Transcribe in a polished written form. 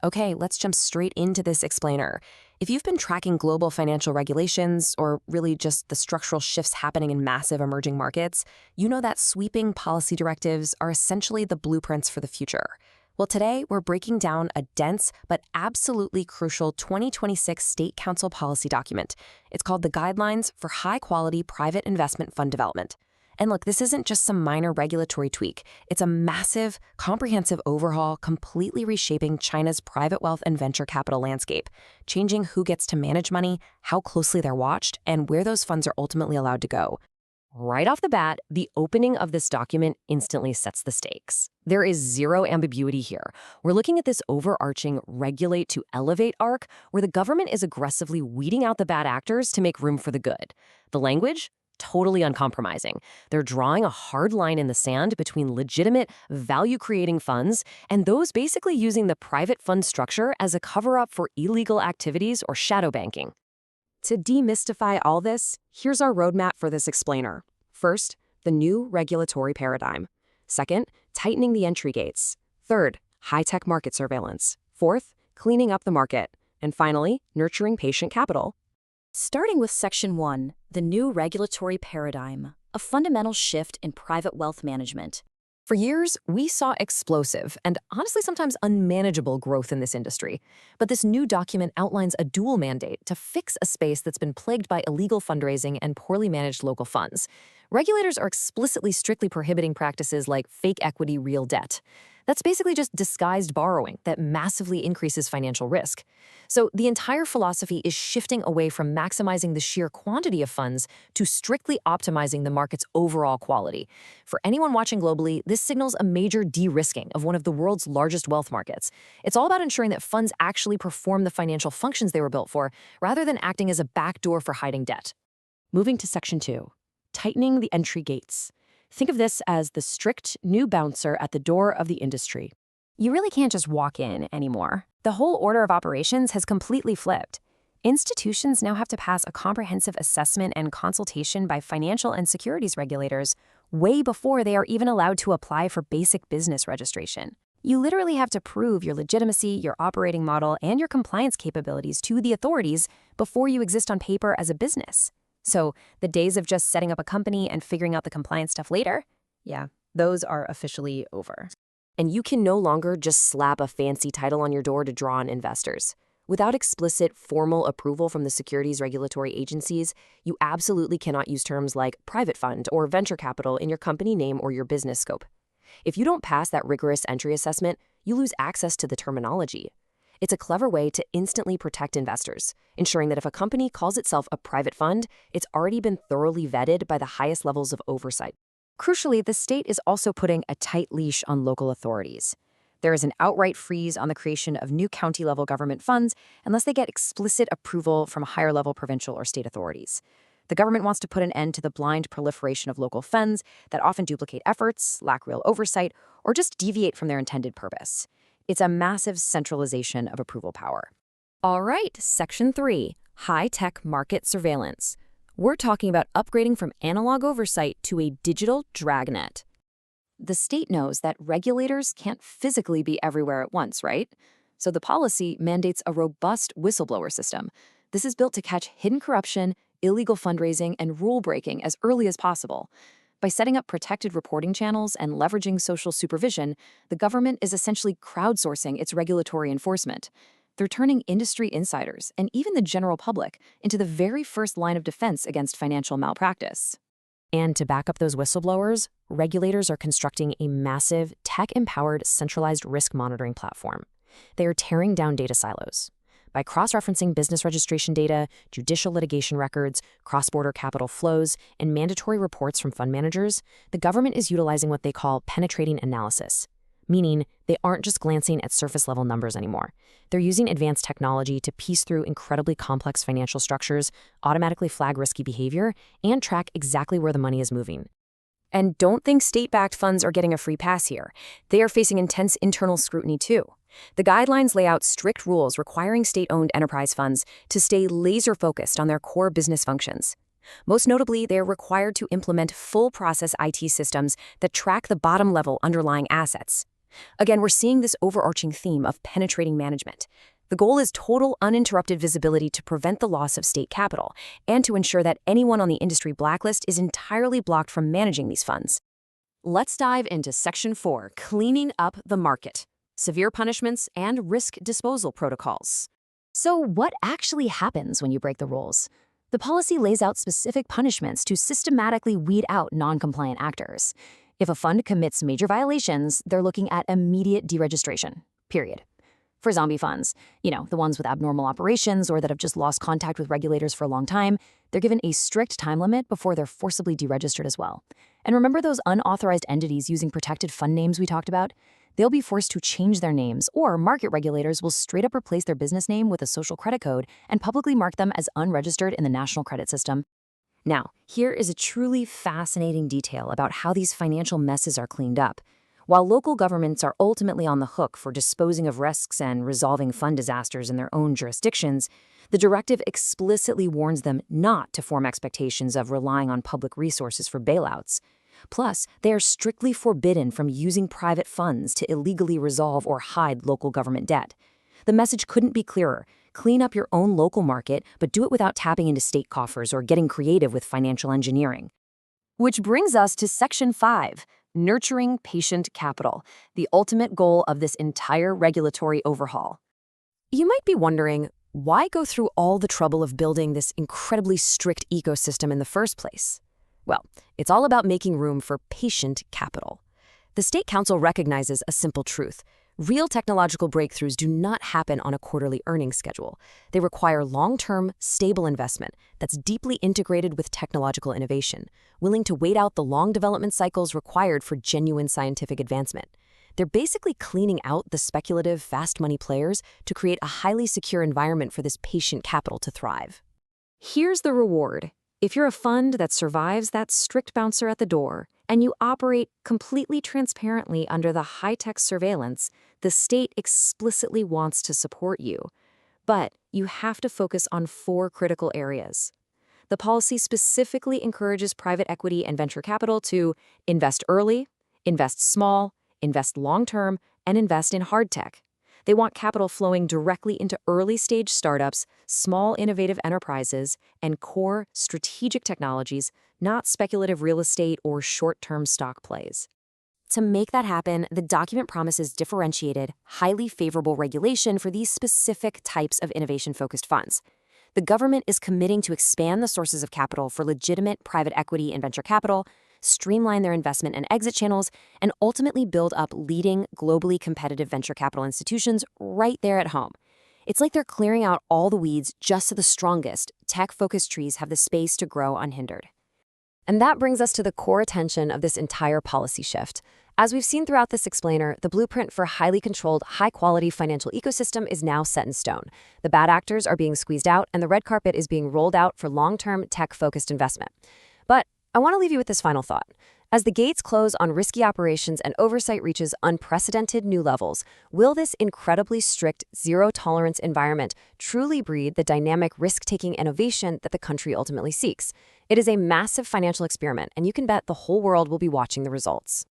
Okay, let's jump straight into this explainer. If you've been tracking global financial regulations, or really just the structural shifts happening in massive emerging markets, you know that sweeping policy directives are essentially the blueprints for the future. Well, today we're breaking down a dense but absolutely crucial 2026 State Council policy document. It's called the Guidelines for High-Quality Private Investment Fund Development. And look, this isn't just some minor regulatory tweak. It's a massive, comprehensive overhaul completely reshaping China's private wealth and venture capital landscape, changing who gets to manage money, how closely they're watched, and where those funds are ultimately allowed to go. Right off the bat, the opening of this document instantly sets the stakes. There is zero ambiguity here. We're looking at this overarching regulate to elevate arc where the government is aggressively weeding out the bad actors to make room for the good. The language? Totally uncompromising. They're drawing a hard line in the sand between legitimate, value-creating funds and those basically using the private fund structure as a cover-up for illegal activities or shadow banking. To demystify all this, here's our roadmap for this explainer. First, the new regulatory paradigm. Second, tightening the entry gates. Third, high-tech market surveillance. Fourth, cleaning up the market. And finally, nurturing patient capital. Starting with Section 1, the new regulatory paradigm, a fundamental shift in private wealth management. For years, we saw explosive and honestly sometimes unmanageable growth in this industry. But this new document outlines a dual mandate to fix a space that's been plagued by illegal fundraising and poorly managed local funds. Regulators are explicitly strictly prohibiting practices like fake equity real debt. That's basically just disguised borrowing that massively increases financial risk. So the entire philosophy is shifting away from maximizing the sheer quantity of funds to strictly optimizing the market's overall quality. For anyone watching globally, this signals a major de-risking of one of the world's largest wealth markets. It's all about ensuring that funds actually perform the financial functions they were built for, rather than acting as a backdoor for hiding debt. Moving to Section 2, tightening the entry gates. Think of this as the strict new bouncer at the door of the industry. You really can't just walk in anymore. The whole order of operations has completely flipped. Institutions now have to pass a comprehensive assessment and consultation by financial and securities regulators way before they are even allowed to apply for basic business registration. You literally have to prove your legitimacy, your operating model, and your compliance capabilities to the authorities before you exist on paper as a business. So the days of just setting up a company and figuring out the compliance stuff later, yeah, those are officially over. And you can no longer just slap a fancy title on your door to draw in investors. Without explicit formal approval from the securities regulatory agencies, you absolutely cannot use terms like private fund or venture capital in your company name or your business scope. If you don't pass that rigorous entry assessment, you lose access to the terminology. It's a clever way to instantly protect investors, ensuring that if a company calls itself a private fund, it's already been thoroughly vetted by the highest levels of oversight. Crucially, the state is also putting a tight leash on local authorities. There is an outright freeze on the creation of new county-level government funds unless they get explicit approval from higher-level provincial or state authorities. The government wants to put an end to the blind proliferation of local funds that often duplicate efforts, lack real oversight, or just deviate from their intended purpose. It's a massive centralization of approval power. All right, Section 3, high-tech market surveillance. We're talking about upgrading from analog oversight to a digital dragnet. The state knows that regulators can't physically be everywhere at once, right? So the policy mandates a robust whistleblower system. This is built to catch hidden corruption, illegal fundraising, and rule-breaking as early as possible. By setting up protected reporting channels and leveraging social supervision, the government is essentially crowdsourcing its regulatory enforcement. They're turning industry insiders and even the general public into the very first line of defense against financial malpractice. And to back up those whistleblowers, regulators are constructing a massive, tech-empowered, centralized risk monitoring platform. They are tearing down data silos. By cross-referencing business registration data, judicial litigation records, cross-border capital flows, and mandatory reports from fund managers, the government is utilizing what they call penetrating analysis, meaning they aren't just glancing at surface-level numbers anymore. They're using advanced technology to piece through incredibly complex financial structures, automatically flag risky behavior, and track exactly where the money is moving. And don't think state-backed funds are getting a free pass here. They are facing intense internal scrutiny too. The guidelines lay out strict rules requiring state-owned enterprise funds to stay laser-focused on their core business functions. Most notably, they are required to implement full-process IT systems that track the bottom-level underlying assets. Again, we're seeing this overarching theme of penetrating management. The goal is total uninterrupted visibility to prevent the loss of state capital and to ensure that anyone on the industry blacklist is entirely blocked from managing these funds. Let's dive into Section 4, Cleaning Up the Market, Severe Punishments and Risk Disposal Protocols. So what actually happens when you break the rules? The policy lays out specific punishments to systematically weed out non-compliant actors. If a fund commits major violations, they're looking at immediate deregistration, period. For zombie funds, the ones with abnormal operations or that have just lost contact with regulators for a long time, they're given a strict time limit before they're forcibly deregistered as well. And remember those unauthorized entities using protected fund names we talked about? They'll be forced to change their names, or market regulators will straight up replace their business name with a social credit code and publicly mark them as unregistered in the national credit system. Now, here is a truly fascinating detail about how these financial messes are cleaned up. While local governments are ultimately on the hook for disposing of risks and resolving fund disasters in their own jurisdictions, the directive explicitly warns them not to form expectations of relying on public resources for bailouts. Plus, they are strictly forbidden from using private funds to illegally resolve or hide local government debt. The message couldn't be clearer. Clean up your own local market, but do it without tapping into state coffers or getting creative with financial engineering. Which brings us to Section 5, Nurturing Patient Capital, the ultimate goal of this entire regulatory overhaul. You might be wondering, why go through all the trouble of building this incredibly strict ecosystem in the first place? Well, it's all about making room for patient capital. The State Council recognizes a simple truth. Real technological breakthroughs do not happen on a quarterly earnings schedule. They require long-term, stable investment that's deeply integrated with technological innovation, willing to wait out the long development cycles required for genuine scientific advancement. They're basically cleaning out the speculative, fast money players to create a highly secure environment for this patient capital to thrive. Here's the reward. If you're a fund that survives that strict bouncer at the door, and you operate completely transparently under the high-tech surveillance, the state explicitly wants to support you. But you have to focus on 4 critical areas. The policy specifically encourages private equity and venture capital to invest early, invest small, invest long-term, and invest in hard tech. They want capital flowing directly into early-stage startups, small innovative enterprises, and core strategic technologies, not speculative real estate or short-term stock plays. To make that happen, the document promises differentiated, highly favorable regulation for these specific types of innovation-focused funds. The government is committing to expand the sources of capital for legitimate private equity and venture capital, streamline their investment and exit channels, and ultimately build up leading, globally competitive venture capital institutions right there at home. It's like they're clearing out all the weeds just so the strongest, tech-focused trees have the space to grow unhindered. And that brings us to the core attention of this entire policy shift. As we've seen throughout this explainer, the blueprint for a highly controlled, high-quality financial ecosystem is now set in stone. The bad actors are being squeezed out, and the red carpet is being rolled out for long-term, tech-focused investment. But I want to leave you with this final thought. As the gates close on risky operations and oversight reaches unprecedented new levels, will this incredibly strict, zero-tolerance environment truly breed the dynamic, risk-taking innovation that the country ultimately seeks? It is a massive financial experiment, and you can bet the whole world will be watching the results.